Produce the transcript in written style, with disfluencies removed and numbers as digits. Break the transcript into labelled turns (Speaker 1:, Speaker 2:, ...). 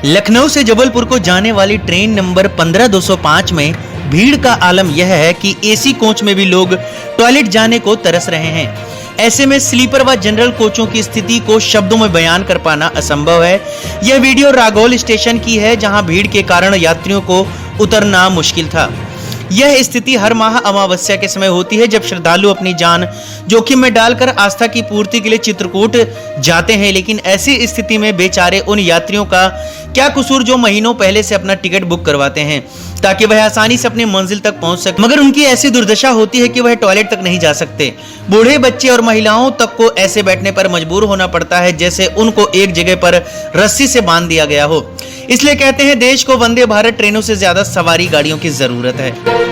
Speaker 1: लखनऊ से जबलपुर को जाने वाली ट्रेन नंबर 15205 में भीड़ का आलम यह है कि एसी कोच में भी लोग टॉयलेट जाने को तरस रहे हैं। ऐसे में स्लीपर व जनरल कोचों की स्थिति को शब्दों में बयान कर पाना असंभव है। यह वीडियो रागौल स्टेशन की है, जहां भीड़ के कारण यात्रियों को उतरना मुश्किल था। यह स्थिति हर माह अमावस्या के समय होती है, जब श्रद्धालु अपनी जान जोखिम में डालकर आस्था की पूर्ति के लिए चित्रकूट जाते हैं। लेकिन ऐसी स्थिति में बेचारे उन यात्रियों का क्या कसूर जो महीनों पहले से अपना टिकट बुक करवाते हैं ताकि वह आसानी से अपनी मंजिल तक पहुंच सके, मगर उनकी ऐसी दुर्दशा होती है कि वह टॉयलेट तक नहीं जा सकते। बूढ़े, बच्चे और महिलाओं तक को ऐसे बैठने पर मजबूर होना पड़ता है जैसे उनको एक जगह पर रस्सी से बांध दिया गया हो। इसलिए कहते हैं, देश को वंदे भारत ट्रेनों से ज्यादा सवारी गाड़ियों की जरूरत है।